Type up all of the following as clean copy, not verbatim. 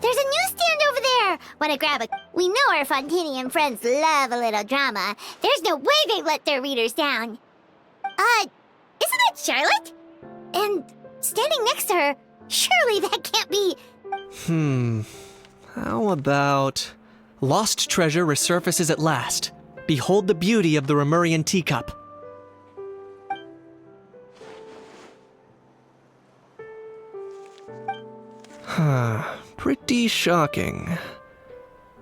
There's a newsstand over there! Wanna grab a... We know our Fontanian friends love a little drama. There's no way they let their readers down. Isn't that Charlotte? And standing next to her, surely that can't be... How about... Lost treasure resurfaces at last. Behold the beauty of the Remurian teacup. Pretty shocking.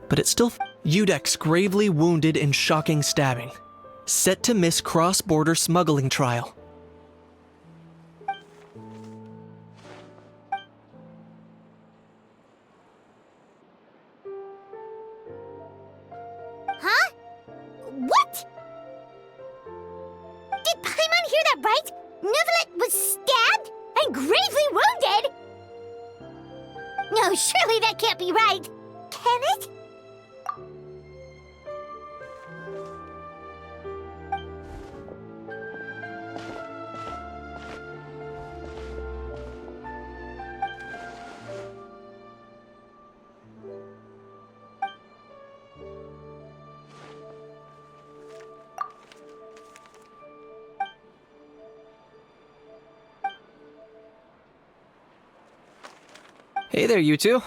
But it's still... Udex gravely wounded in shocking stabbing. Set to miss cross-border smuggling trial. Huh? What? Did Paimon hear that right? Neuvillette was stabbed and gravely wounded? No, surely that can't be right. Can it? Hey there, you two.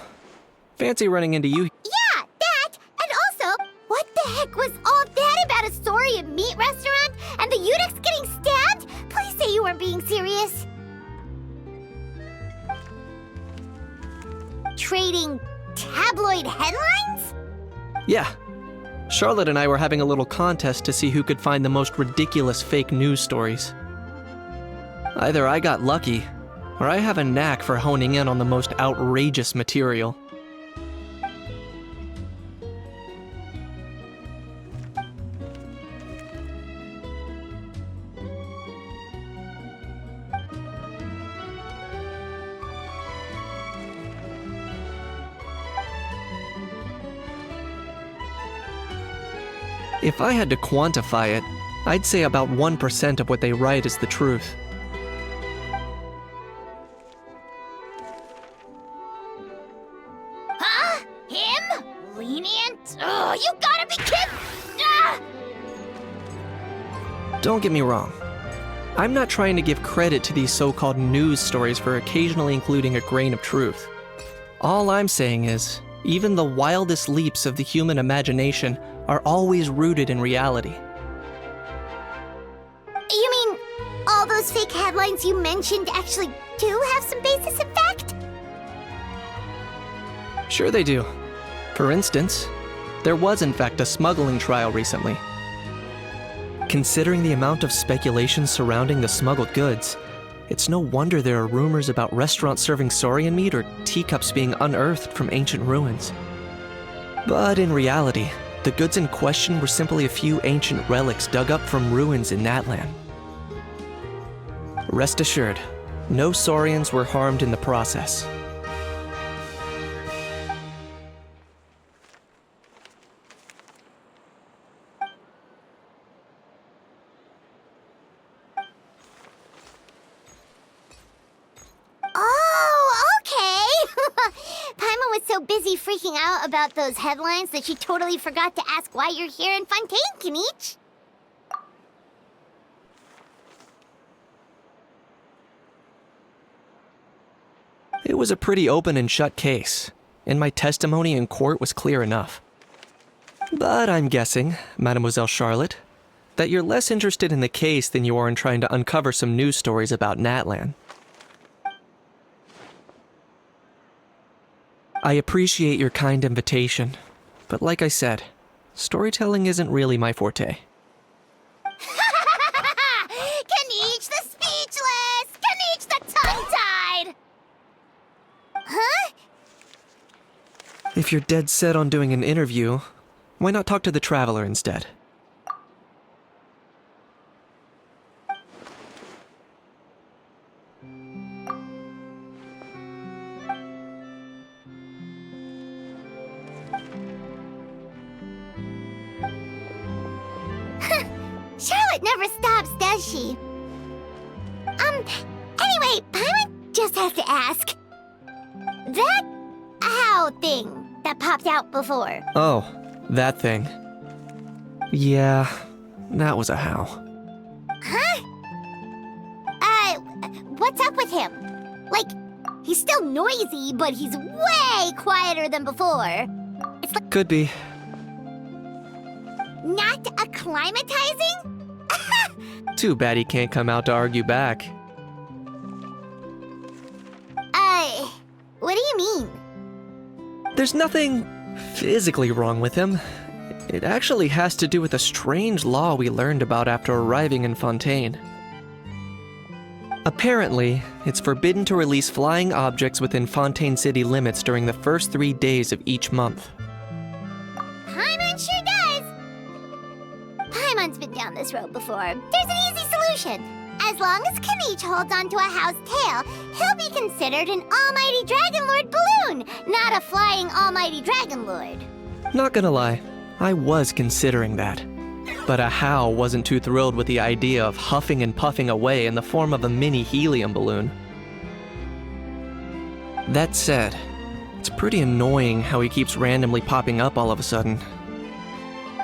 Fancy running into you. Yeah, that! And also, what the heck was all that about a Saurian meat restaurant and the Udex getting stabbed? Please say you weren't being serious. Trading tabloid headlines? Yeah. Charlotte and I were having a little contest to see who could find the most ridiculous fake news stories. Either I got lucky, or I have a knack for honing in on the most outrageous material. If I had to quantify it, I'd say about 1% of what they write is the truth. Huh? Him? Lenient? Oh, you gotta be kidding! Ah! Don't get me wrong. I'm not trying to give credit to these so-called news stories for occasionally including a grain of truth. All I'm saying is, even the wildest leaps of the human imagination are always rooted in reality. You mean all those fake headlines you mentioned actually do have some basis in fact? Sure they do. For instance, there was in fact a smuggling trial recently. Considering the amount of speculation surrounding the smuggled goods, it's no wonder there are rumors about restaurants serving saurian meat or teacups being unearthed from ancient ruins. But in reality, the goods in question were simply a few ancient relics dug up from ruins in Natlan. Rest assured, no saurians were harmed in the process. Busy freaking out about those headlines that she totally forgot to ask why you're here in Fontaine, Kenichi. It was a pretty open and shut case, and my testimony in court was clear enough. But I'm guessing, Mademoiselle Charlotte, that you're less interested in the case than you are in trying to uncover some news stories about Natlan. I appreciate your kind invitation, but like I said, storytelling isn't really my forte. Kenichi the speechless! Kenichi the tongue-tied! Huh? If you're dead set on doing an interview, why not talk to the Traveler instead? Charlotte never stops, does she? Anyway, Paimon just has to ask. That how thing that popped out before. Oh, that thing. Yeah, that was a how. Huh? What's up with him? Like, he's still noisy, but he's way quieter than before. It's like Could be. not acclimatizing? Too bad he can't come out to argue back. What do you mean? There's nothing physically wrong with him. It actually has to do with a strange law we learned about after arriving in Fontaine. Apparently, it's forbidden to release flying objects within Fontaine city limits during the first 3 days of each month. Paimon sure does! Paimon's been down this road before. There's an easy solution. As long as Kaniche holds onto a house tail, he'll be considered an almighty Dragon Lord balloon, not a flying almighty Dragon Lord. Not gonna lie, I was considering that. But Ahau wasn't too thrilled with the idea of huffing and puffing away in the form of a mini helium balloon. That said, it's pretty annoying how he keeps randomly popping up all of a sudden.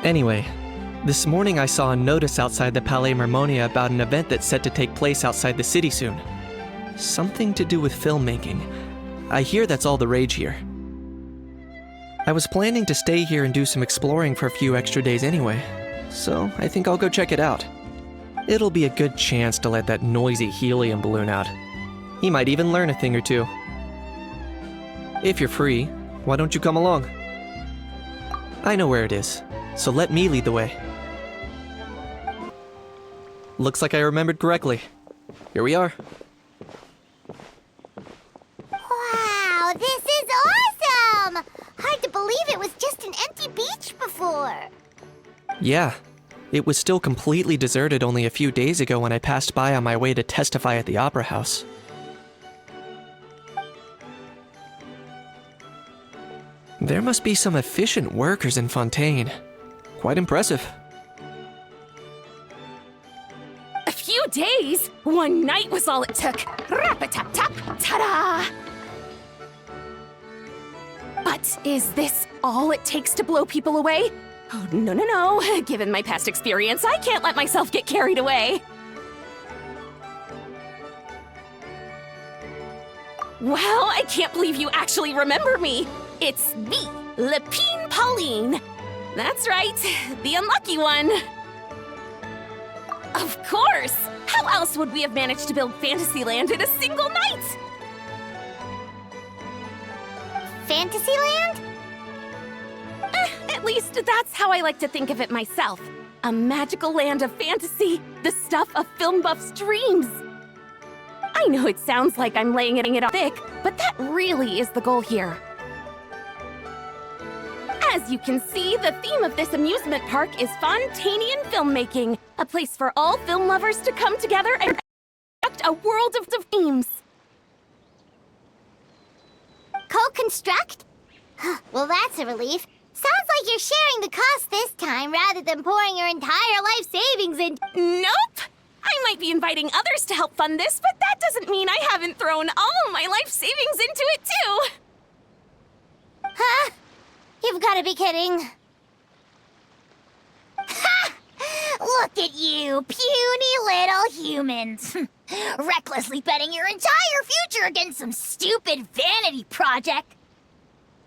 Anyway, this morning I saw a notice outside the Palais Mermonia about an event that's set to take place outside the city soon. Something to do with filmmaking. I hear that's all the rage here. I was planning to stay here and do some exploring for a few extra days anyway, so I think I'll go check it out. It'll be a good chance to let that noisy helium balloon out. He might even learn a thing or two. If you're free, why don't you come along? I know where it is, so let me lead the way. Looks like I remembered correctly. Here we are. Wow, this is awesome! Hard to believe it was just an empty beach before. Yeah, it was still completely deserted only a few days ago when I passed by on my way to testify at the Opera House. There must be some efficient workers in Fontaine. Quite impressive. A few days? One night was all it took. Rap-a-tap-tap, ta-da! But is this all it takes to blow people away? Oh, no. Given my past experience, I can't let myself get carried away. Well, I can't believe you actually remember me. It's me, Lepine Pauline. That's right, the unlucky one. Of course! How else would we have managed to build Fantasyland in a single night? Fantasyland? At least that's how I like to think of it myself. A magical land of fantasy, the stuff of film buffs' dreams. I know it sounds like I'm laying it on thick, but that really is the goal here. As you can see, the theme of this amusement park is Fontainian filmmaking, a place for all film lovers to come together and construct a world of themes. Co-construct? Well, that's a relief. Sounds like you're sharing the cost this time rather than pouring your entire life savings in. Nope! I might be inviting others to help fund this, but that doesn't mean I haven't thrown all my life savings into it too! Huh? You've got to be kidding. Ha! Look at you, puny little humans. Recklessly betting your entire future against some stupid vanity project.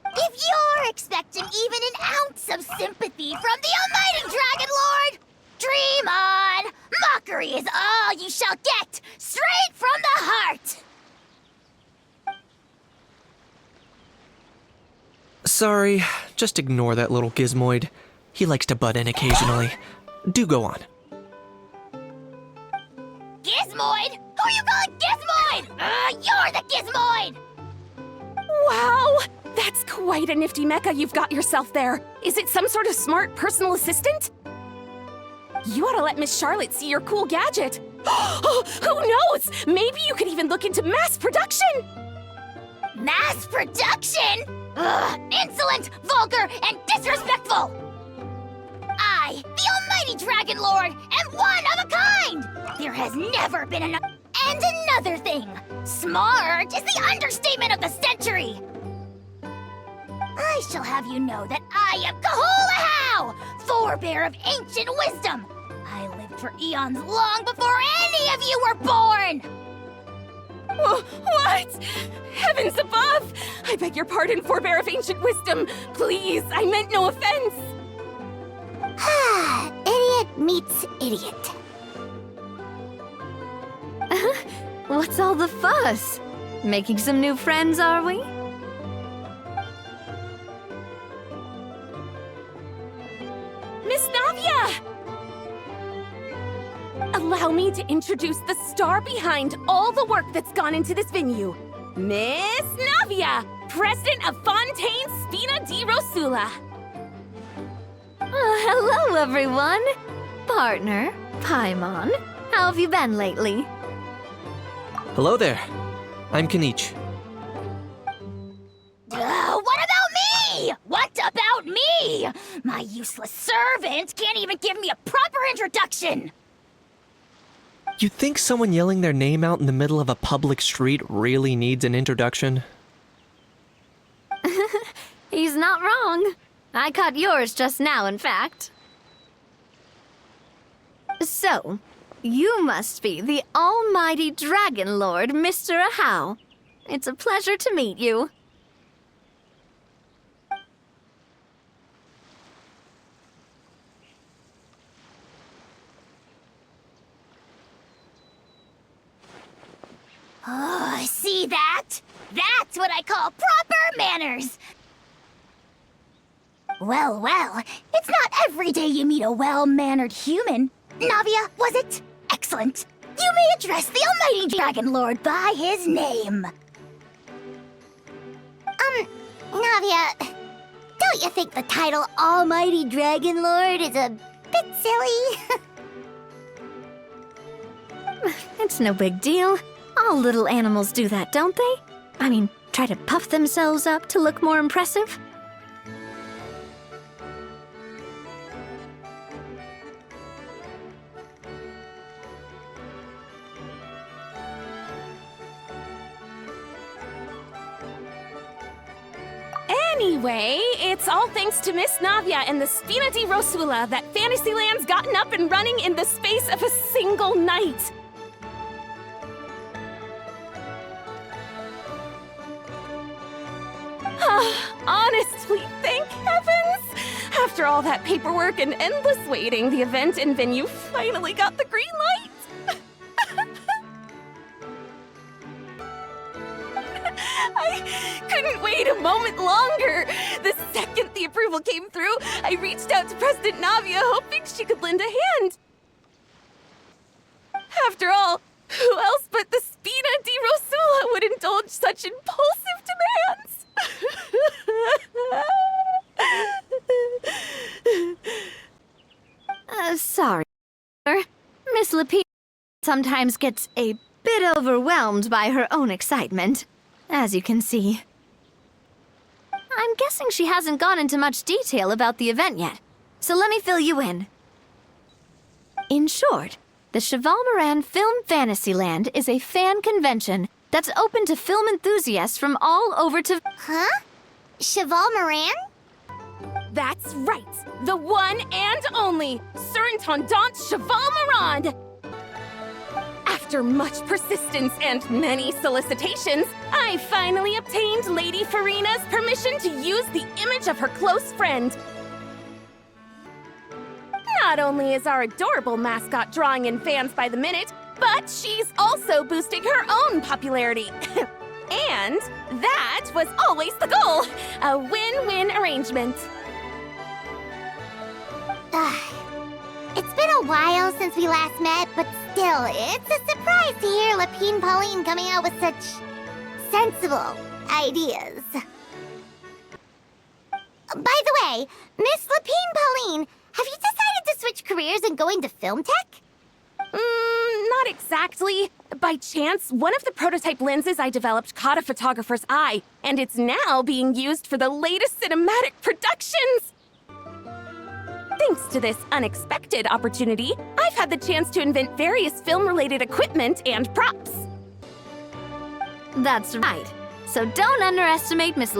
If you're expecting even an ounce of sympathy from the almighty Dragon Lord, dream on! Mockery is all you shall get, straight from the heart! Sorry, just ignore that little gizmoid. He likes to butt in occasionally. Do go on. Gizmoid? Who you calling Gizmoid? You're the Gizmoid! Wow! That's quite a nifty mecha you've got yourself there. Is it some sort of smart personal assistant? You ought to let Miss Charlotte see your cool gadget. Who knows? Maybe you could even look into mass production! Mass production? Ugh, insolent, vulgar, and disrespectful! I, the almighty Dragon Lord, am one of a kind! There has never been another. And another thing, smart is the understatement of the century! I shall have you know that I am Kahulahau, forebear of ancient wisdom. I lived for eons long before any of you were born! What? Heavens above! I beg your pardon, forebear of ancient wisdom. Please, I meant no offense. Idiot meets idiot. What's all the fuss? Making some new friends, are we? Miss Navia! Allow me to introduce the star behind all the work that's gone into this venue. Miss Navia, president of Fontaine Spina di Rosula. Hello, everyone. Partner, Paimon. How have you been lately? Hello there. I'm Kanich. What about me? What about me? My useless servant can't even give me a proper introduction. You think someone yelling their name out in the middle of a public street really needs an introduction? He's not wrong. I caught yours just now, in fact. So, you must be the almighty Dragon Lord, Mr. Ahau. It's a pleasure to meet you. Oh, see that? That's what I call proper manners. Well, it's not every day you meet a well-mannered human. Navia, was it? Excellent. You may address the almighty Dragon Lord by his name. Navia, don't you think the title Almighty Dragon Lord is a bit silly? It's no big deal. All little animals do that, don't they? I mean, try to puff themselves up to look more impressive. Anyway, it's all thanks to Miss Navia and the Spina di Rosula that Fantasyland's gotten up and running in the space of a single night. Honestly, thank heavens! After all that paperwork and endless waiting, the event and venue finally got the green light! I couldn't wait a moment longer! The second the approval came through, I reached out to President Navia hoping she could lend a hand. After all, who else but the Spina di Rosula would indulge such impulsive demands? Sorry, sir. Miss Lapine sometimes gets a bit overwhelmed by her own excitement, as you can see. I'm guessing she hasn't gone into much detail about the event yet, so let me fill you in. In short, the Cheval Moran Film Fantasyland is a fan convention that's open to film enthusiasts from all over to... Huh? Cheval Moran? That's right! The one and only Surintendant Cheval Moran! After much persistence and many solicitations, I finally obtained Lady Farina's permission to use the image of her close friend. Not only is our adorable mascot drawing in fans by the minute, but she's also boosting her own popularity. And that was always the goal! A win-win arrangement. It's been a while since we last met, but still, it's a surprise to hear Lapine Pauline coming out with such sensible ideas. By the way, Miss Lapine Pauline, have you decided to switch careers and go into film tech? Not exactly. By chance, one of the prototype lenses I developed caught a photographer's eye, and it's now being used for the latest cinematic productions! Thanks to this unexpected opportunity, I've had the chance to invent various film-related equipment and props. That's right. So don't underestimate Miss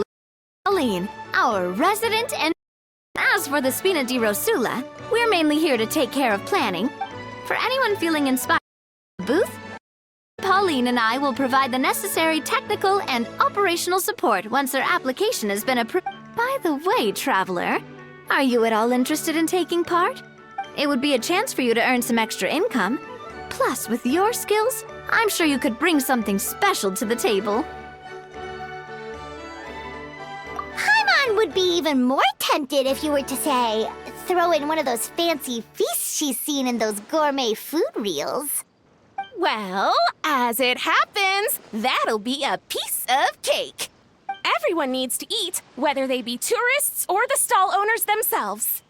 Pauline, our resident and... As for the Spina di Rosula, we're mainly here to take care of planning. For anyone feeling inspired booth, Pauline and I will provide the necessary technical and operational support once their application has been approved. By the way, traveler, are you at all interested in taking part? It would be a chance for you to earn some extra income. Plus, with your skills, I'm sure you could bring something special to the table. Paimon would be even more tempted if you were to, say, throw in one of those fancy feasts she's seen in those gourmet food reels. Well, as it happens, that'll be a piece of cake. Everyone needs to eat, whether they be tourists or the stall owners themselves.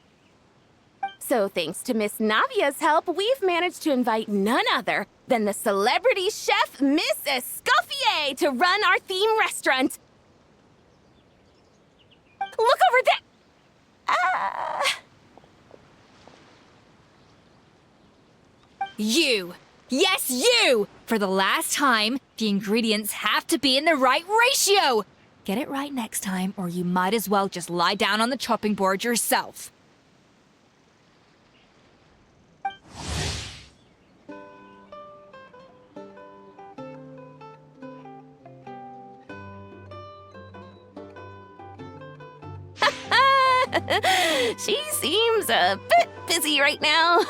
So thanks to Miss Navia's help, we've managed to invite none other than the celebrity chef, Miss Escoffier, to run our theme restaurant. Look over there! You! Yes, you! For the last time, the ingredients have to be in the right ratio! Get it right next time, or you might as well just lie down on the chopping board yourself. She seems a bit busy right now.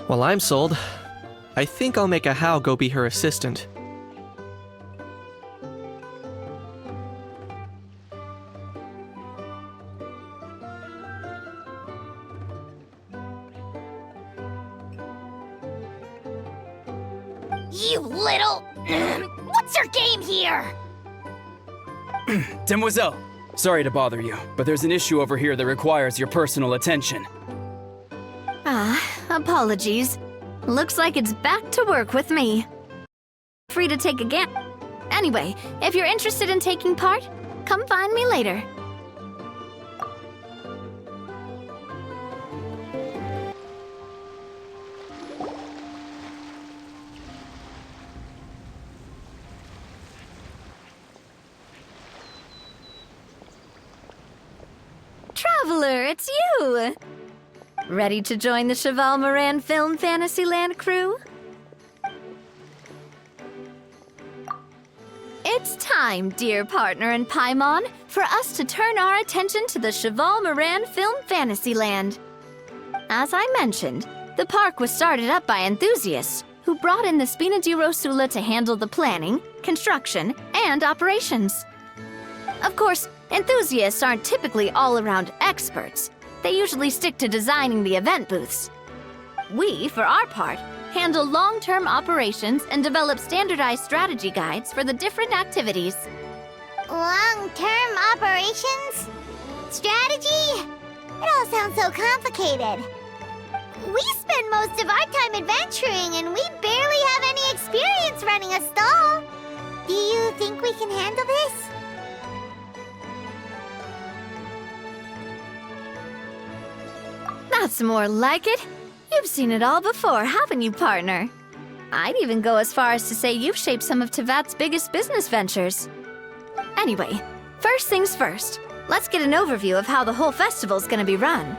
Well, I'm sold. I think I'll make a How go be her assistant. You little... What's your game here? Demoiselle, sorry to bother you, but there's an issue over here that requires your personal attention. Apologies. Looks like it's back to work with me. Free to take a gap. Anyway, if you're interested in taking part, come find me later. Traveler, it's you! Ready to join the Cheval Moran Film Fantasyland crew? It's time, dear partner in Paimon, for us to turn our attention to the Cheval Moran Film Fantasyland. As I mentioned, the park was started up by enthusiasts who brought in the Spina di Rosula to handle the planning, construction, and operations. Of course, enthusiasts aren't typically all-around experts. They usually stick to designing the event booths. We, for our part, handle long-term operations and develop standardized strategy guides for the different activities. Long-term operations? Strategy? It all sounds so complicated. We spend most of our time adventuring and we barely have any experience running a stall. Do you think we can handle this? That's more like it. You've seen it all before, haven't you, partner? I'd even go as far as to say you've shaped some of Tevat's biggest business ventures. Anyway, first things first. Let's get an overview of how the whole festival's gonna be run.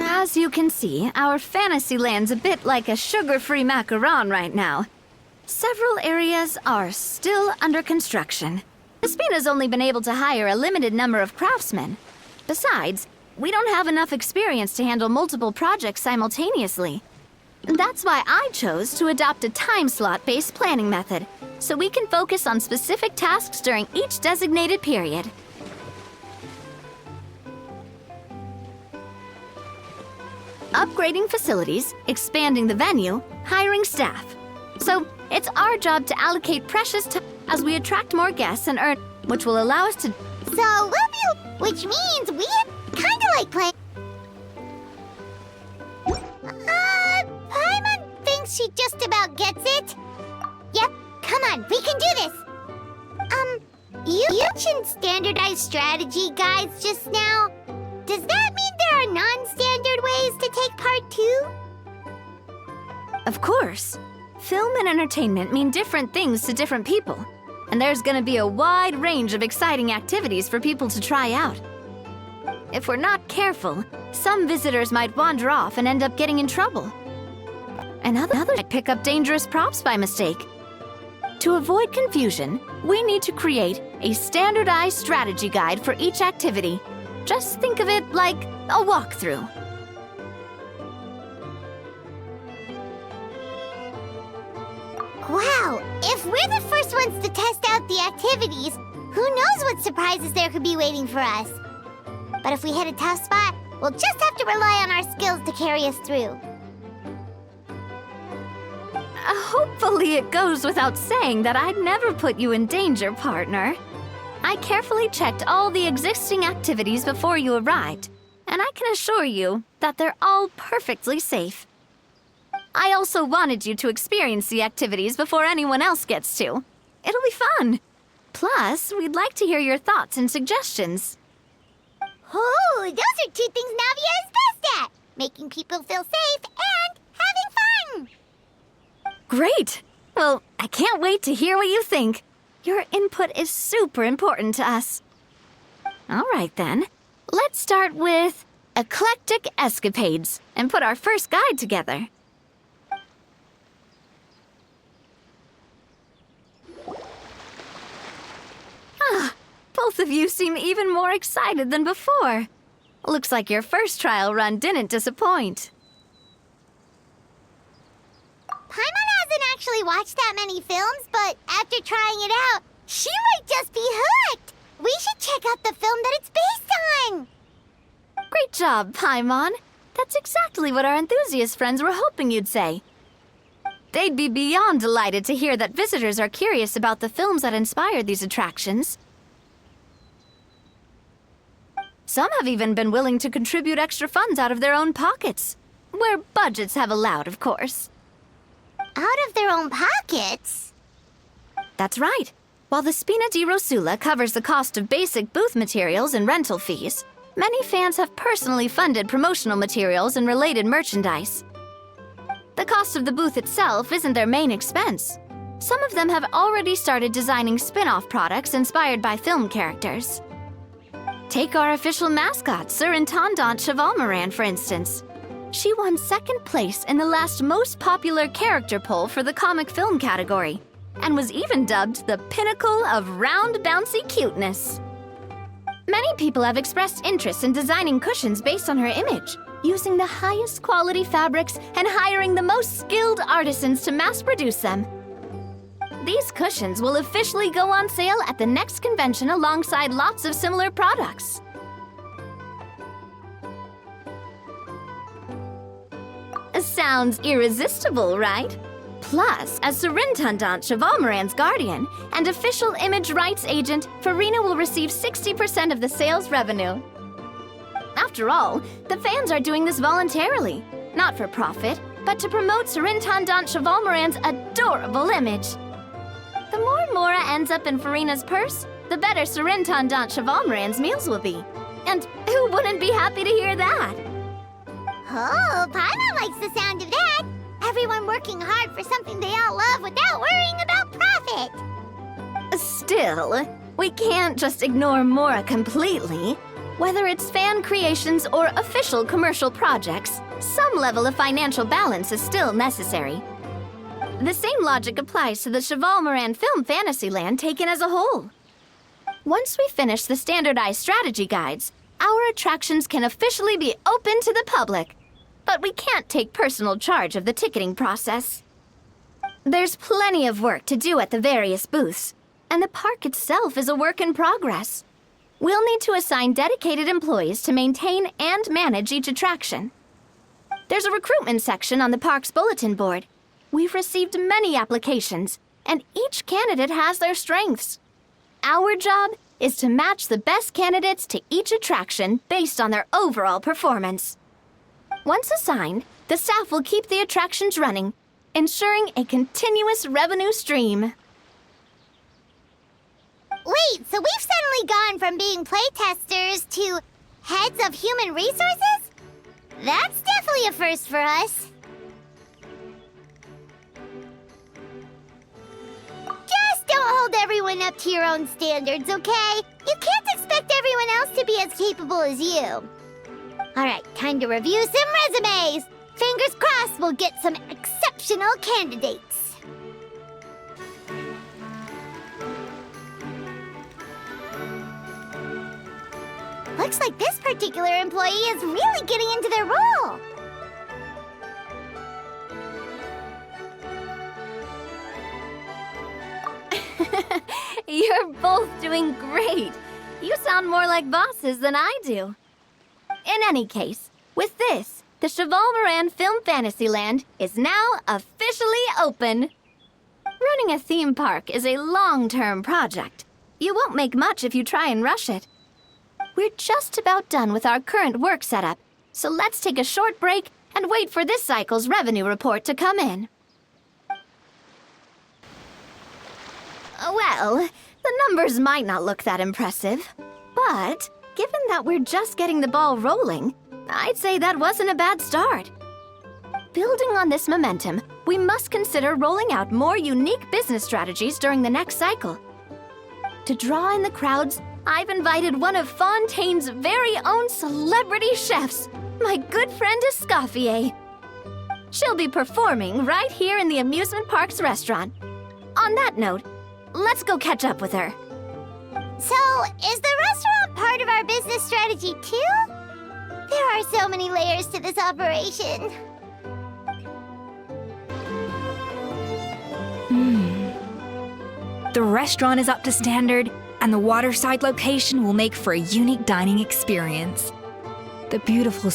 As you can see, our Fantasyland's a bit like a sugar-free macaron right now. Several areas are still under construction. Espina's only been able to hire a limited number of craftsmen. Besides, we don't have enough experience to handle multiple projects simultaneously. That's why I chose to adopt a time slot-based planning method, so we can focus on specific tasks during each designated period. Upgrading facilities, expanding the venue, hiring staff. So, it's our job to allocate precious time as we attract more guests and earn... which will allow us to... So we'll be... Which means we kinda like playing... Paimon thinks she just about gets it. Yep, come on, we can do this. You mentioned standardized strategy guides just now. Does that mean there are non-standard ways to take part too? Of course. Film and entertainment mean different things to different people. And there's gonna be a wide range of exciting activities for people to try out. If we're not careful, some visitors might wander off and end up getting in trouble. And others might pick up dangerous props by mistake. To avoid confusion, we need to create a standardized strategy guide for each activity. Just think of it like a walkthrough. Wow, if we're the first ones to test out the activities, who knows what surprises there could be waiting for us. But if we hit a tough spot, we'll just have to rely on our skills to carry us through. Hopefully it goes without saying that I'd never put you in danger, partner. I carefully checked all the existing activities before you arrived, and I can assure you that they're all perfectly safe. I also wanted you to experience the activities before anyone else gets to. It'll be fun. Plus, we'd like to hear your thoughts and suggestions. Oh, those are two things Navia is best at. Making people feel safe and having fun. Great! Well, I can't wait to hear what you think. Your input is super important to us. All right, then. Let's start with eclectic escapades and put our first guide together. Both of you seem even more excited than before. Looks like your first trial run didn't disappoint. Paimon hasn't actually watched that many films, but after trying it out, she might just be hooked. We should check out the film that it's based on. Great job, Paimon. That's exactly what our enthusiast friends were hoping you'd say. They'd be beyond delighted to hear that visitors are curious about the films that inspired these attractions. Some have even been willing to contribute extra funds out of their own pockets. Where budgets have allowed, of course. Out of their own pockets? That's right. While the Spina di Rosula covers the cost of basic booth materials and rental fees, many fans have personally funded promotional materials and related merchandise. The cost of the booth itself isn't their main expense. Some of them have already started designing spin-off products inspired by film characters. Take our official mascot, Surintendant Chevalmoran, for instance. She won second place in the last most popular character poll for the comic film category, and was even dubbed the pinnacle of round bouncy cuteness. Many people have expressed interest in designing cushions based on her image, using the highest quality fabrics and hiring the most skilled artisans to mass produce them. These cushions will officially go on sale at the next convention alongside lots of similar products. Sounds irresistible, right? Plus, as Surintendant Chevalmoran's guardian and official image rights agent, Farina will receive 60% of the sales revenue. After all, the fans are doing this voluntarily, not for profit, but to promote Surintendant Chevalmoran's adorable image. The more Mora ends up in Farina's purse, the better Surintendant Chevalmoran's meals will be. And who wouldn't be happy to hear that? Oh, Paimon likes the sound of that. Everyone working hard for something they all love without worrying about profit. Still, we can't just ignore Mora completely. Whether it's fan creations or official commercial projects, some level of financial balance is still necessary. The same logic applies to the Chevalmoran film Fantasyland taken as a whole. Once we finish the standardized strategy guides, our attractions can officially be open to the public. But we can't take personal charge of the ticketing process. There's plenty of work to do at the various booths, and the park itself is a work in progress. We'll need to assign dedicated employees to maintain and manage each attraction. There's a recruitment section on the park's bulletin board. We've received many applications, and each candidate has their strengths. Our job is to match the best candidates to each attraction based on their overall performance. Once assigned, the staff will keep the attractions running, ensuring a continuous revenue stream. Wait, so we've suddenly gone from being playtesters to heads of human resources? That's definitely a first for us. Just don't hold everyone up to your own standards, okay? You can't expect everyone else to be as capable as you. Alright, time to review some resumes. Fingers crossed we'll get some exceptional candidates. Looks like this particular employee is really getting into their role. You're both doing great. You sound more like bosses than I do. In any case, with this, the Cheval Moran Film Fantasyland is now officially open. Running a theme park is a long-term project. You won't make much if you try and rush it. We're just about done with our current work setup, so let's take a short break and wait for this cycle's revenue report to come in. Well, the numbers might not look that impressive, but given that we're just getting the ball rolling, I'd say that wasn't a bad start. Building on this momentum, we must consider rolling out more unique business strategies during the next cycle. To draw in the crowds, I've invited one of Fontaine's very own celebrity chefs, my good friend Escoffier. She'll be performing right here in the amusement park's restaurant. On that note, let's go catch up with her. So, is the restaurant part of our business strategy too? There are so many layers to this operation. The restaurant is up to standard, and the waterside location will make for a unique dining experience. The beautiful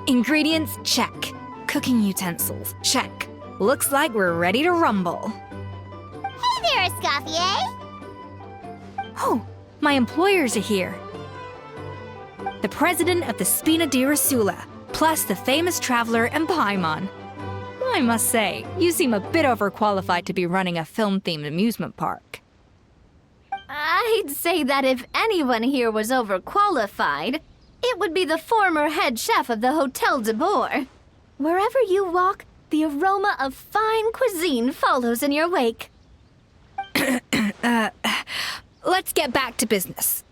Ingredients, check. Cooking utensils, check. Looks like we're ready to rumble. Hey there, Escoffier! Oh, my employers are here. The president of the Spina di Rosula, plus the famous traveler and Paimon. I must say, you seem a bit overqualified to be running a film-themed amusement park. I'd say that if anyone here was overqualified, it would be the former head chef of the Hotel de Boer. Wherever you walk, the aroma of fine cuisine follows in your wake. Let's get back to business.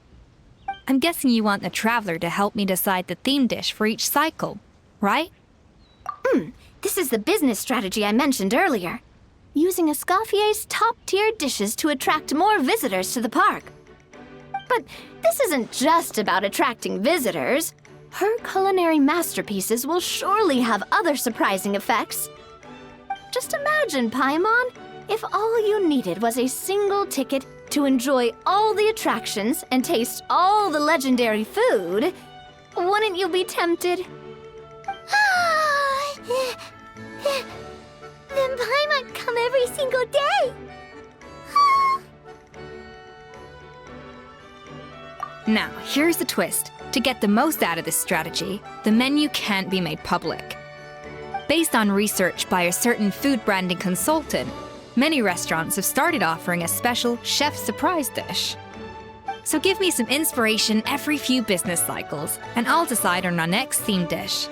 I'm guessing you want the traveler to help me decide the theme dish for each cycle, right? This is the business strategy I mentioned earlier. Using Escoffier's top-tier dishes to attract more visitors to the park. But this isn't just about attracting visitors. Her culinary masterpieces will surely have other surprising effects. Just imagine, Paimon, if all you needed was a single ticket to enjoy all the attractions and taste all the legendary food. Wouldn't you be tempted? Then Paimon come every single day. Now, here's the twist. To get the most out of this strategy, the menu can't be made public. Based on research by a certain food branding consultant, many restaurants have started offering a special chef surprise dish. So give me some inspiration every few business cycles, and I'll decide on our next theme dish.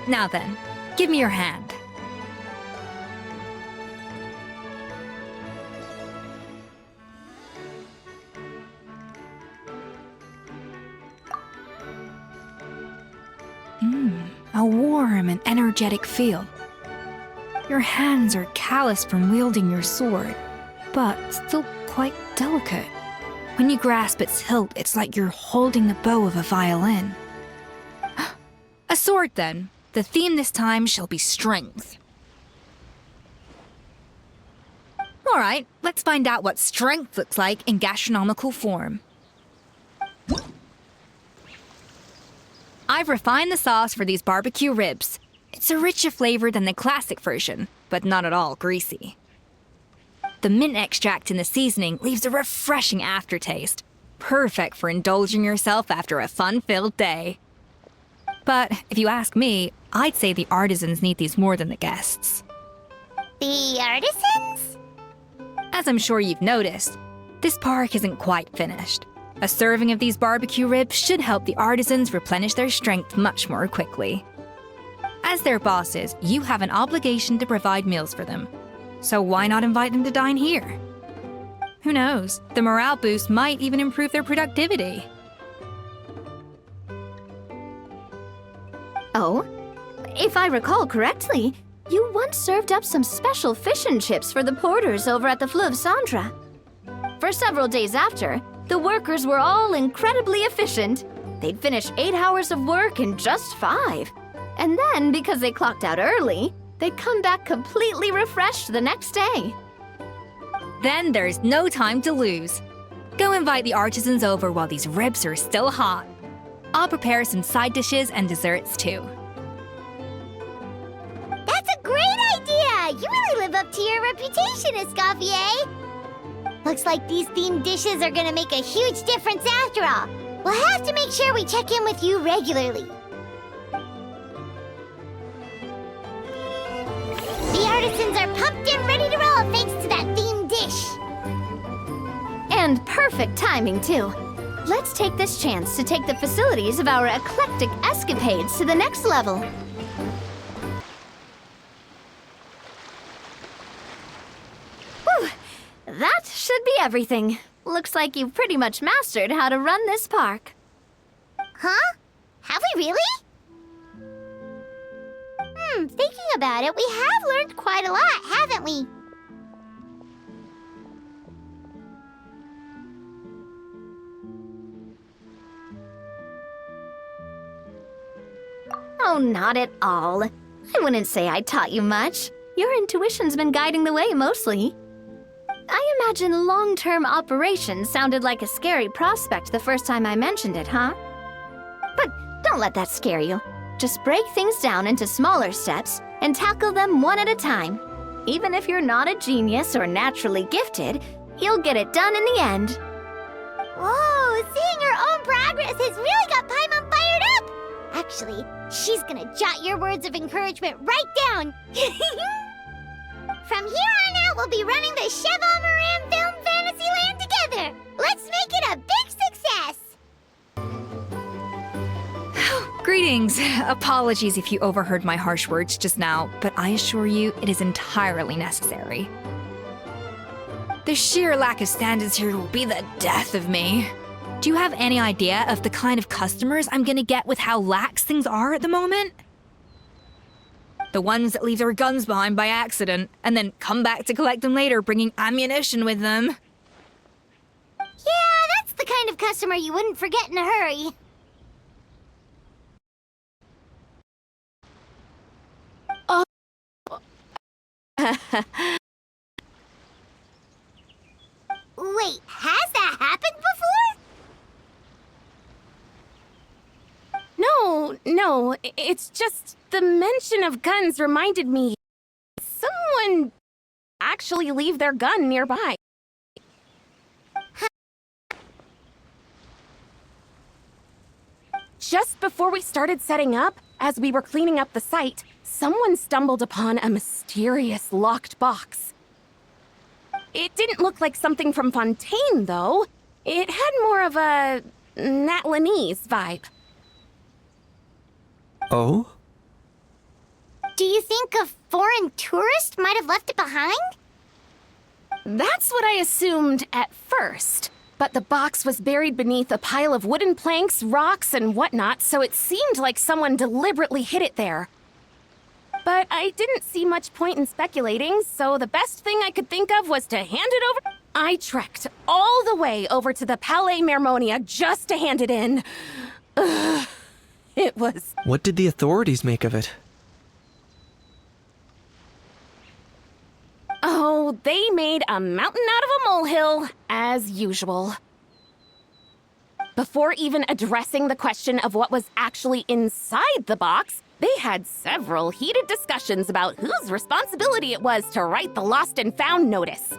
Now then, give me your hand. A warm and energetic feel. Your hands are calloused from wielding your sword, but still quite delicate. When you grasp its hilt, it's like you're holding the bow of a violin. A sword, then. The theme this time shall be strength. All right, let's find out what strength looks like in gastronomical form. I've refined the sauce for these barbecue ribs. It's a richer flavor than the classic version, but not at all greasy. The mint extract in the seasoning leaves a refreshing aftertaste, perfect for indulging yourself after a fun-filled day. But if you ask me, I'd say the artisans need these more than the guests. The artisans? As I'm sure you've noticed, this park isn't quite finished. A serving of these barbecue ribs should help the artisans replenish their strength much more quickly. As their bosses, you have an obligation to provide meals for them. So why not invite them to dine here? Who knows? The morale boost might even improve their productivity. Oh, if I recall correctly, you once served up some special fish and chips for the porters over at the Fleuve Centre. For several days after, the workers were all incredibly efficient. They'd finish 8 hours of work in just 5. And then, because they clocked out early, they'd come back completely refreshed the next day. Then there's no time to lose. Go invite the artisans over while these ribs are still hot. I'll prepare some side dishes and desserts too. That's a great idea! You really live up to your reputation, Escoffier! Looks like these themed dishes are gonna make a huge difference after all. We'll have to make sure we check in with you regularly. The artisans are pumped and ready to roll thanks to that themed dish. And perfect timing, too. Let's take this chance to take the facilities of our eclectic escapades to the next level. Whew, that should be everything. Looks like you've pretty much mastered how to run this park. Huh? Have we really? Thinking about it, we have learned quite a lot, haven't we? Oh, not at all. I wouldn't say I taught you much. Your intuition's been guiding the way mostly. I imagine long-term operations sounded like a scary prospect the first time I mentioned it, huh? But don't let that scare you. Just break things down into smaller steps and tackle them one at a time. Even if you're not a genius or naturally gifted, you'll get it done in the end. Whoa, seeing her own progress has really got Paimon fired up! Actually, she's gonna jot your words of encouragement right down. From here on out, we'll be running the Cheval Moran Film Fantasyland together. Let's make it a big success! Greetings. Apologies if you overheard my harsh words just now, but I assure you it is entirely necessary. The sheer lack of standards here will be the death of me. Do you have any idea of the kind of customers I'm gonna get with how lax things are at the moment? The ones that leave their guns behind by accident and then come back to collect them later bringing ammunition with them. Yeah, that's the kind of customer you wouldn't forget in a hurry. Wait, has that happened before? No, it's just the mention of guns reminded me. Someone actually leave their gun nearby. Just before we started setting up, as we were cleaning up the site, someone stumbled upon a mysterious locked box. It didn't look like something from Fontaine, though. It had more of a Natlanese vibe. Oh? Do you think a foreign tourist might have left it behind? That's what I assumed at first. But the box was buried beneath a pile of wooden planks, rocks, and whatnot, so it seemed like someone deliberately hid it there. But I didn't see much point in speculating, so the best thing I could think of was to hand it over. I trekked all the way over to the Palais Mermonia just to hand it in. Ugh, it was... What did the authorities make of it? Oh, they made a mountain out of a molehill, as usual. Before even addressing the question of what was actually inside the box, they had several heated discussions about whose responsibility it was to write the lost and found notice.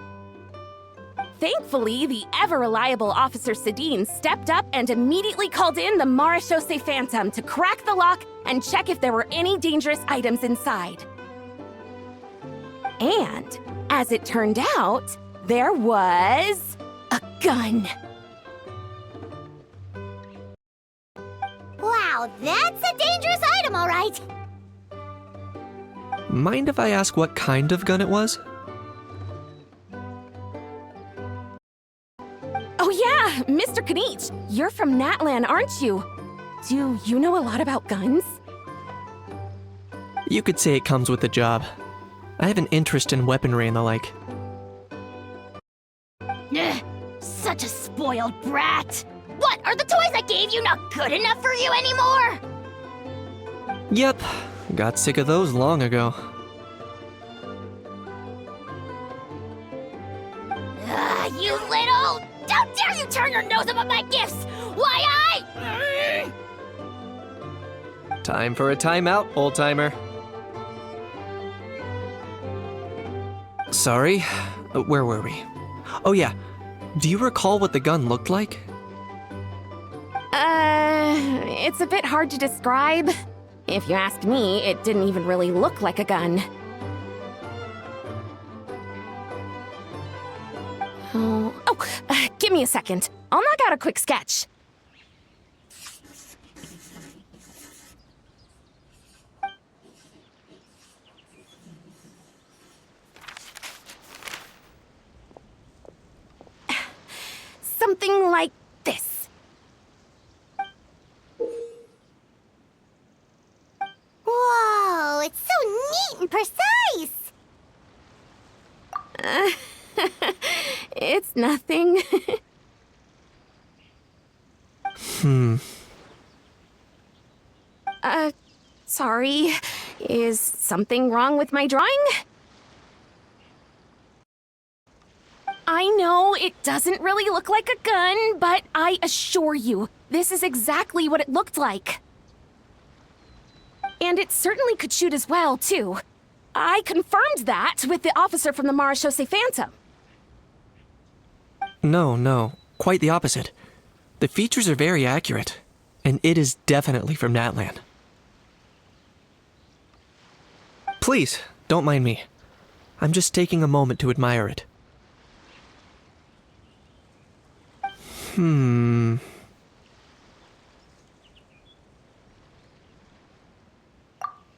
Thankfully, the ever-reliable Officer Sedine stepped up and immediately called in the Marechaussee Phantom to crack the lock and check if there were any dangerous items inside. And, as it turned out, there was a gun. Wow, that's a dangerous item, all right. Mind if I ask what kind of gun it was? Oh yeah, Mr. Kanich, you're from Natlan, aren't you? Do you know a lot about guns? You could say it comes with the job. I have an interest in weaponry and the like. Ugh, such a spoiled brat. What, are the toys I gave you not good enough for you anymore? Yep, got sick of those long ago. You little... How dare you turn your nose up at my gifts? Why Time for a timeout, old-timer. Sorry, where were we? Oh yeah, do you recall what the gun looked like? It's a bit hard to describe. If you ask me, it didn't even really look like a gun. Give me a second. I'll knock out a quick sketch. Something like this. Whoa, it's so neat and precise. It's nothing. Sorry. Is something wrong with my drawing? I know it doesn't really look like a gun, but I assure you, this is exactly what it looked like. And it certainly could shoot as well, too. I confirmed that with the officer from the Marechaussee Phantom. No, quite the opposite. The features are very accurate, and it is definitely from Natlan. Please, don't mind me. I'm just taking a moment to admire it.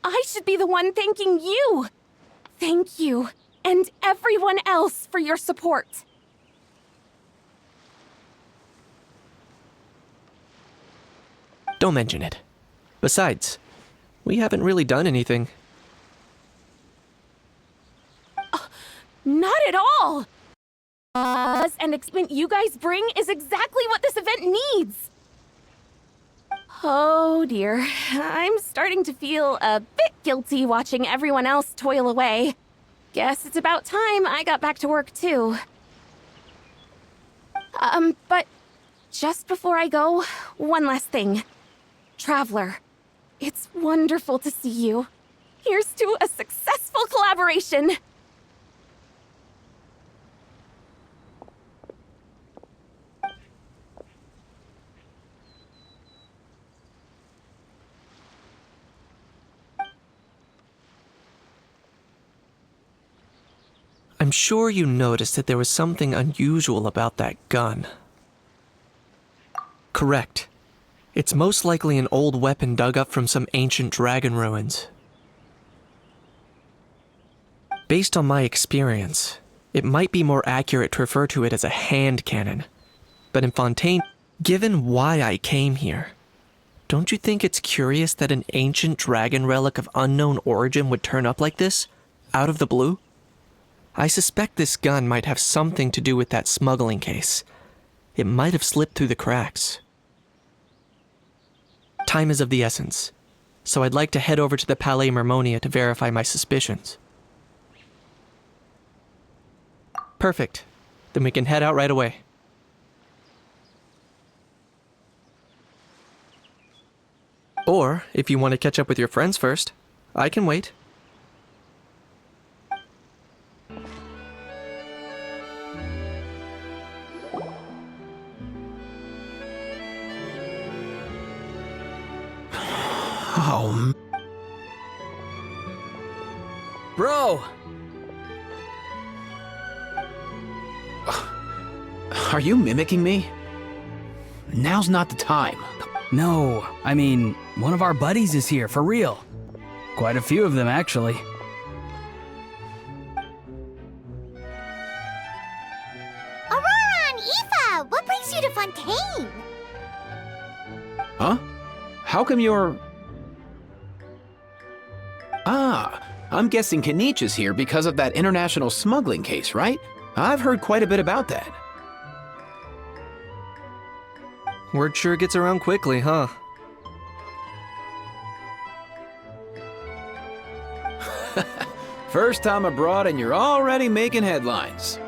I should be the one thanking you. Thank you, and everyone else for your support. Don't mention it. Besides, we haven't really done anything. Not at all! And excitement you guys bring is exactly what this event needs. Oh dear, I'm starting to feel a bit guilty watching everyone else toil away. Guess it's about time I got back to work too. But just before I go, one last thing. Traveler, it's wonderful to see you. Here's to a successful collaboration. I'm sure you noticed that there was something unusual about that gun. Correct. It's most likely an old weapon dug up from some ancient dragon ruins. Based on my experience, it might be more accurate to refer to it as a hand cannon. But in Fontaine, given why I came here, don't you think it's curious that an ancient dragon relic of unknown origin would turn up like this, out of the blue? I suspect this gun might have something to do with that smuggling case. It might have slipped through the cracks. Time is of the essence, so I'd like to head over to the Palais Mermonia to verify my suspicions. Perfect. Then we can head out right away. Or, if you want to catch up with your friends first, I can wait. Bro! Are you mimicking me? Now's not the time. No, I mean, one of our buddies is here, for real. Quite a few of them, actually. Aurora and Aoife, what brings you to Fontaine? Huh? How come you're... Ah, I'm guessing Kanich is here because of that international smuggling case, right? I've heard quite a bit about that. Word sure gets around quickly, huh? First time abroad and you're already making headlines.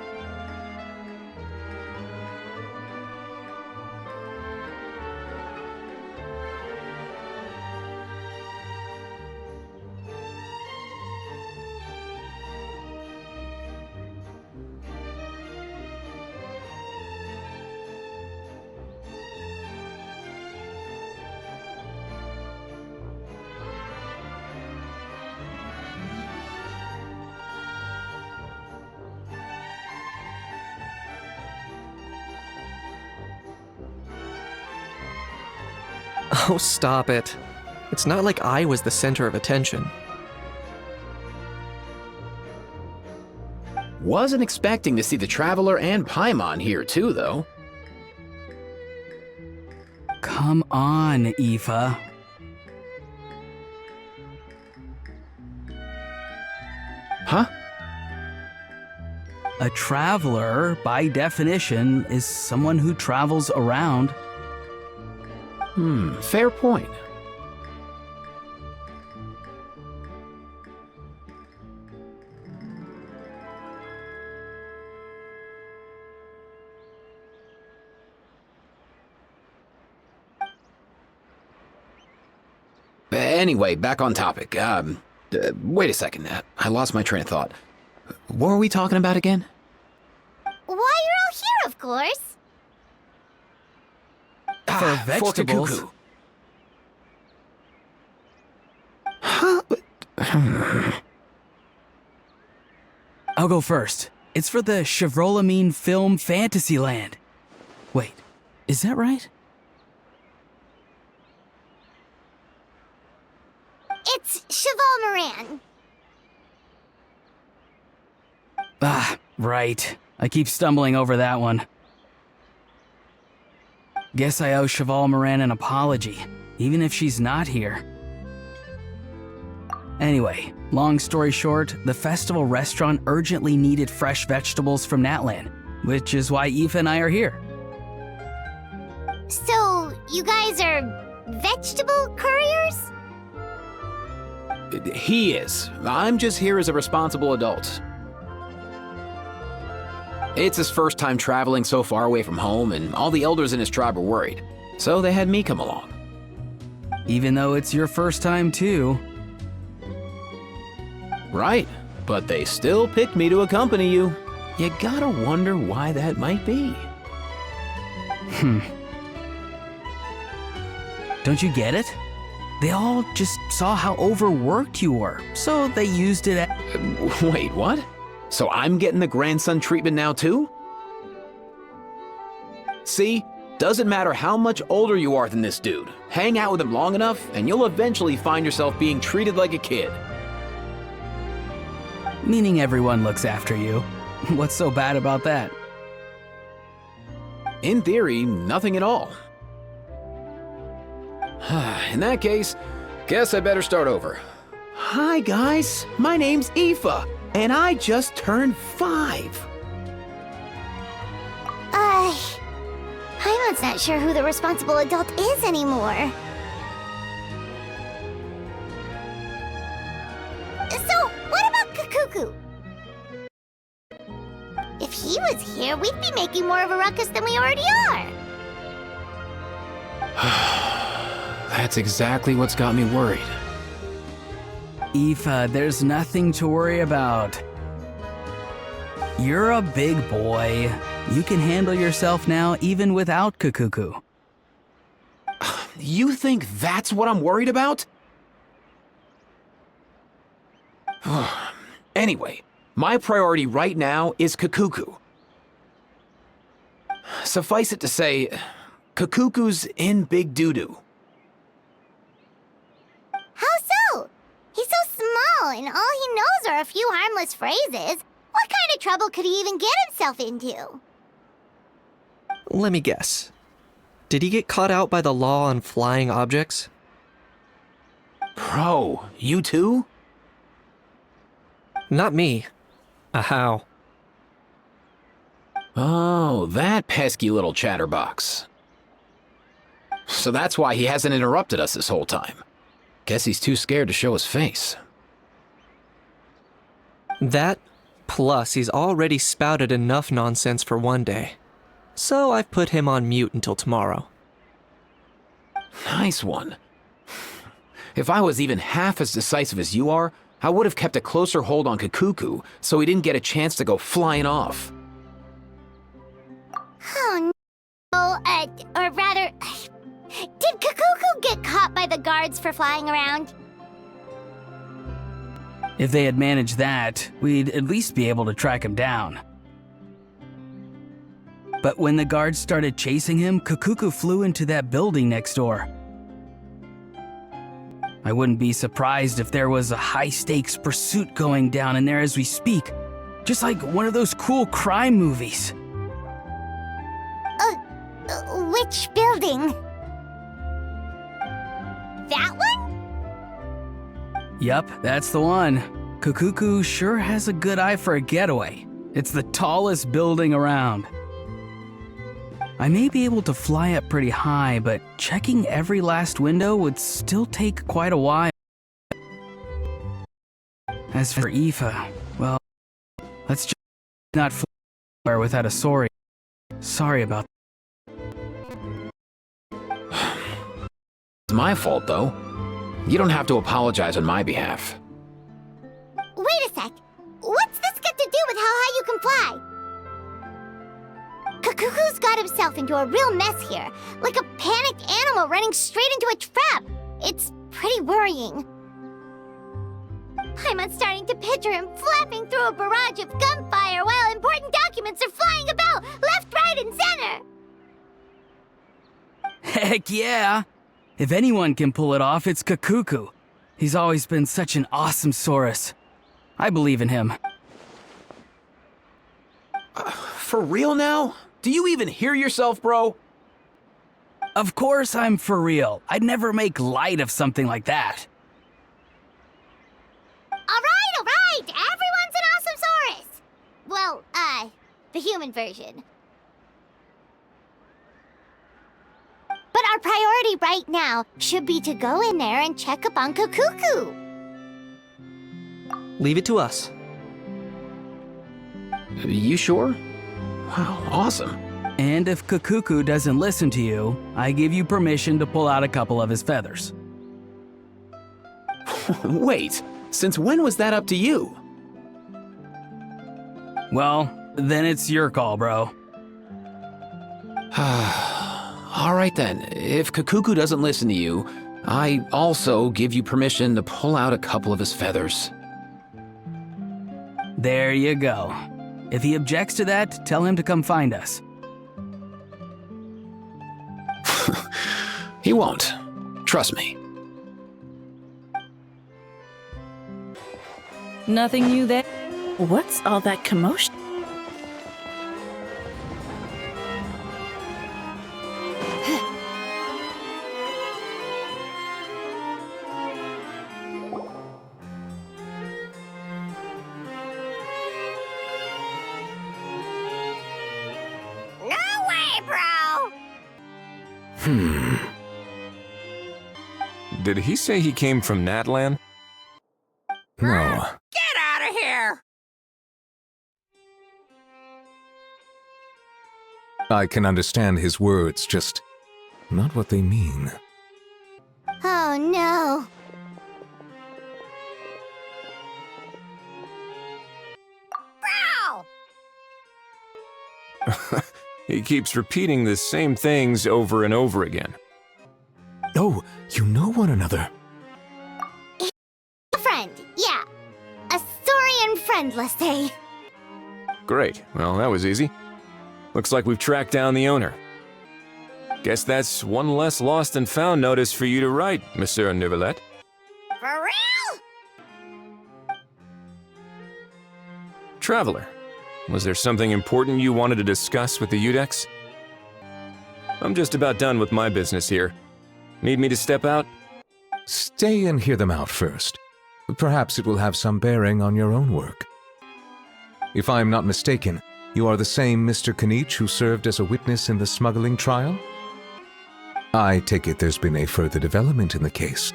Oh, stop it. It's not like I was the center of attention. Wasn't expecting to see the Traveler and Paimon here too, though. Come on, Aoife. Huh? A traveler, by definition, is someone who travels around. Fair point. Anyway, back on topic. Wait a second. I lost my train of thought. What were we talking about again? Why, you're all here, of course. For vegetables. Fork a cuckoo. I'll go first. It's for the Chevrolamine Film Fantasyland. Wait, is that right? It's Cheval Moran. Ah, right. I keep stumbling over that one. Guess I owe Cheval Moran an apology, even if she's not here. Anyway, long story short, the festival restaurant urgently needed fresh vegetables from Natlan, which is why Aoife and I are here. So, you guys are vegetable couriers? He is. I'm just here as a responsible adult. It's his first time traveling so far away from home, and all the elders in his tribe were worried. So they had me come along. Even though it's your first time too. Right, but they still picked me to accompany you. You gotta wonder why that might be. Don't you get it? They all just saw how overworked you were, so they used it as... Wait, what? So I'm getting the grandson treatment now too? See? Doesn't matter how much older you are than this dude. Hang out with him long enough, and you'll eventually find yourself being treated like a kid. Meaning everyone looks after you. What's so bad about that? In theory, nothing at all. In that case, guess I better start over. Hi guys, my name's Aoife, and I just turned 5. Paimon's not sure who the responsible adult is anymore. So, what about Kakuku? If he was here, we'd be making more of a ruckus than we already are. That's exactly what's got me worried. Aoife, there's nothing to worry about. You're a big boy. You can handle yourself now even without Kakuku. You think that's what I'm worried about? Anyway, my priority right now is Kakuku. Suffice it to say, Kakuku's in big doo-doo. How so? He's so small, and all he knows are a few harmless phrases. What kind of trouble could he even get himself into? Let me guess. Did he get caught out by the law on flying objects? Bro, you too? Not me. How? Oh, that pesky little chatterbox. So that's why he hasn't interrupted us this whole time. Guess he's too scared to show his face. That, plus he's already spouted enough nonsense for one day. So I've put him on mute until tomorrow. Nice one. If I was even half as decisive as you are, I would have kept a closer hold on Kakuku so he didn't get a chance to go flying off. Oh no, or rather, did Kakuku get caught by the guards for flying around? If they had managed that, we'd at least be able to track him down. But when the guards started chasing him, Kakuku flew into that building next door. I wouldn't be surprised if there was a high-stakes pursuit going down in there as we speak. Just like one of those cool crime movies. Which building? That one? Yup, that's the one. Kakuku sure has a good eye for a getaway. It's the tallest building around. I may be able to fly up pretty high, but checking every last window would still take quite a while. As for Aoife, well, let's just not fly without a sorry. Sorry about It's my fault, though. You don't have to apologize on my behalf. Wait a sec. What's this got to do with how high you can fly? Kakuku's got himself into a real mess here, like a panicked animal running straight into a trap. It's pretty worrying. I'm starting to picture him flapping through a barrage of gunfire while important documents are flying about left, right, and center. Heck yeah! If anyone can pull it off, it's Kakuku. He's always been such an awesome Saurus. I believe in him. For real now? Do you even hear yourself, bro? Of course I'm for real. I'd never make light of something like that. All right. Everyone's an awesome Saurus. Well, the human version. But our priority right now should be to go in there and check up on Kakuku. Leave it to us. You sure? Wow, awesome. And if Kakuku doesn't listen to you, I give you permission to pull out a couple of his feathers. Wait, since when was that up to you? Well, then it's your call, bro. All right then, if Kakuku doesn't listen to you, I also give you permission to pull out a couple of his feathers. There you go. If he objects to that, tell him to come find us. He won't. Trust me. Nothing new there? What's all that commotion? No way, bro! Did he say he came from Natlan? No. Get out of here! I can understand his words, just not what they mean. Oh no. Bro! He keeps repeating the same things over and over again. Oh, you know one another. Friend, yeah. A Saurian friend, let's say. Great. Well, that was easy. Looks like we've tracked down the owner. Guess that's one less lost and found notice for you to write, Monsieur Neuvillette. For real? Traveler, was there something important you wanted to discuss with the Udex? I'm just about done with my business here. Need me to step out? Stay and hear them out first. Perhaps it will have some bearing on your own work. If I am not mistaken, you are the same Mr. Kanich who served as a witness in the smuggling trial? I take it there's been a further development in the case.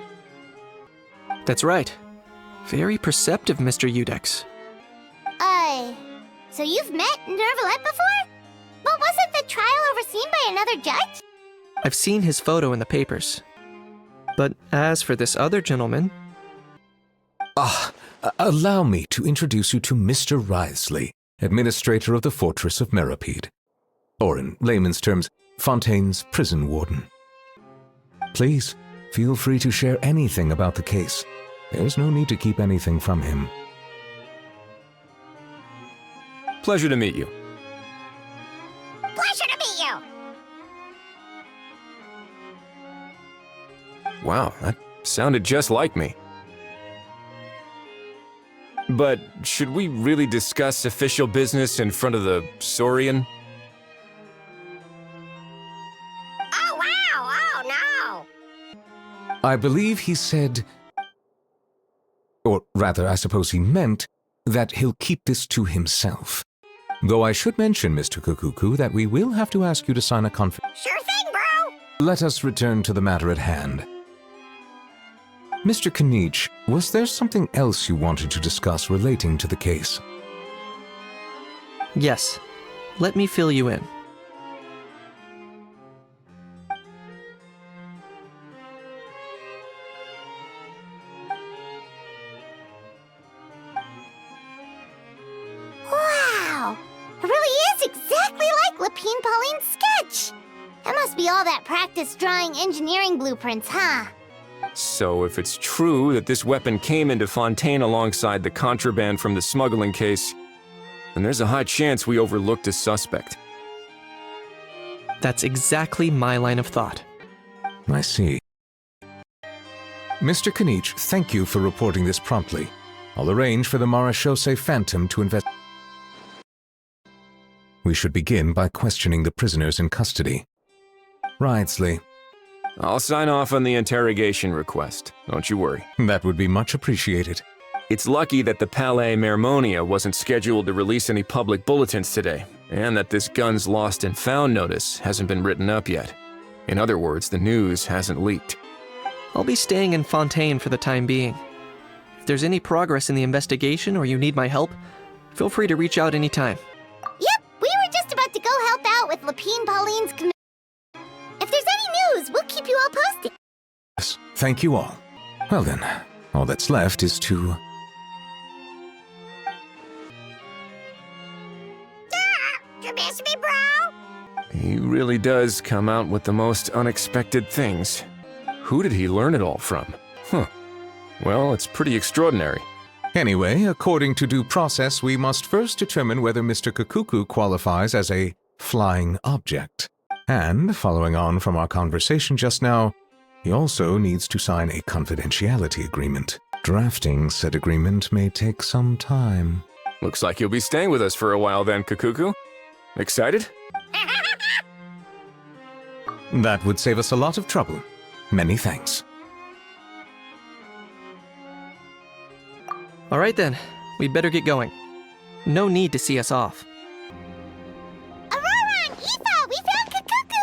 That's right. Very perceptive, Mr. Udex. So you've met Neuvillette before? But wasn't the trial overseen by another judge? I've seen his photo in the papers. But as for this other gentleman... Allow me to introduce you to Mr. Wriothesley, administrator of the Fortress of Meripede. Or in layman's terms, Fontaine's prison warden. Please, feel free to share anything about the case. There's no need to keep anything from him. Pleasure to meet you. Pleasure to meet you! Wow, that sounded just like me. But should we really discuss official business in front of the Saurian? Oh, wow! Oh, no! I believe he said, or rather, I suppose he meant, that he'll keep this to himself. Though I should mention, Mr. Kukuku, that we will have to ask you to sign a Sure thing, bro! Let us return to the matter at hand. Mr. Kanich, was there something else you wanted to discuss relating to the case? Yes. Let me fill you in. Wow! It really is exactly like Lapine Pauline's sketch! That must be all that practice drawing engineering blueprints, huh? So if it's true that this weapon came into Fontaine alongside the contraband from the smuggling case, then there's a high chance we overlooked a suspect. That's exactly my line of thought. I see. Mr. Kanich, thank you for reporting this promptly. I'll arrange for the Marechaussee Phantom to investigate. We should begin by questioning the prisoners in custody. Wriothesley. I'll sign off on the interrogation request. Don't you worry. That would be much appreciated. It's lucky that the Palais Mermonia wasn't scheduled to release any public bulletins today, and that this guns lost and found notice hasn't been written up yet. In other words, the news hasn't leaked. I'll be staying in Fontaine for the time being. If there's any progress in the investigation or you need my help, feel free to reach out anytime. Yep, we were just about to go help out with Lapine Pauline's commission. If there's any news, we'll keep you all posted. Yes, thank you all. Well then, all that's left is to... You miss me, bro? He really does come out with the most unexpected things. Who did he learn it all from? Huh. Well, it's pretty extraordinary. Anyway, according to due process, we must first determine whether Mr. Kukuku qualifies as a flying object. And, following on from our conversation just now, he also needs to sign a confidentiality agreement. Drafting said agreement may take some time. Looks like you'll be staying with us for a while then, Kukuku. Excited? That would save us a lot of trouble. Many thanks. All right then, we'd better get going. No need to see us off. Aurora and Aoife, we found Kukuku!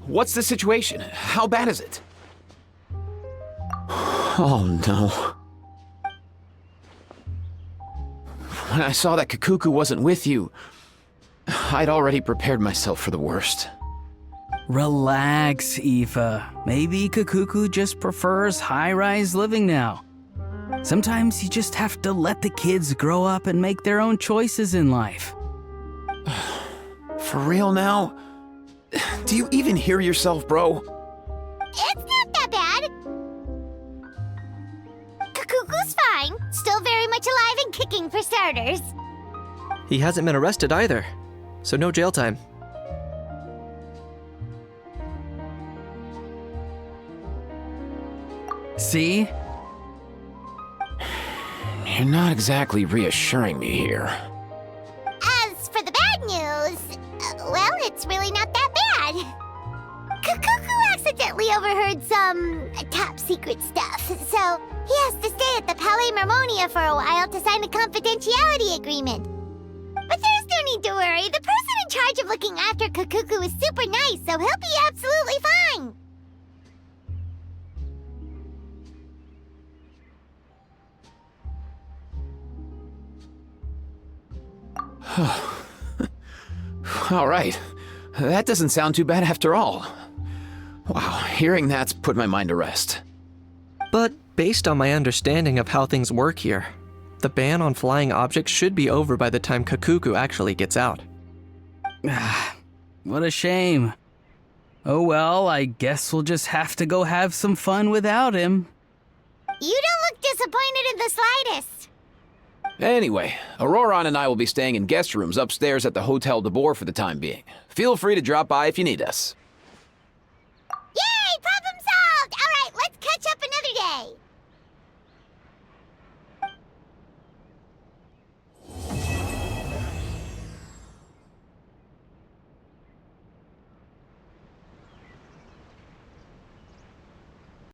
What's the situation? How bad is it? Oh no. When I saw that Kukuku wasn't with you, I'd already prepared myself for the worst. Relax, Aoife. Maybe Kukuku just prefers high-rise living now. Sometimes you just have to let the kids grow up and make their own choices in life. For real now? Do you even hear yourself, bro? It's not that bad. Kakuku's fine. Still very much alive and kicking for starters. He hasn't been arrested either, so no jail time. See? You're not exactly reassuring me here. As for the bad news, well, it's really not that bad. Kakuku accidentally overheard some top secret stuff, so he has to stay at the Palais Mermonia for a while to sign a confidentiality agreement. But there's no need to worry. The person in charge of looking after Kakuku is super nice, so he'll be absolutely fine. All right. That doesn't sound too bad after all. Wow, hearing that's put my mind to rest. But based on my understanding of how things work here, the ban on flying objects should be over by the time Kakuku actually gets out. What a shame. Oh well, I guess we'll just have to go have some fun without him. You don't look disappointed in the slightest. Anyway, Auroron and I will be staying in guest rooms upstairs at the Hotel de Boer for the time being. Feel free to drop by if you need us.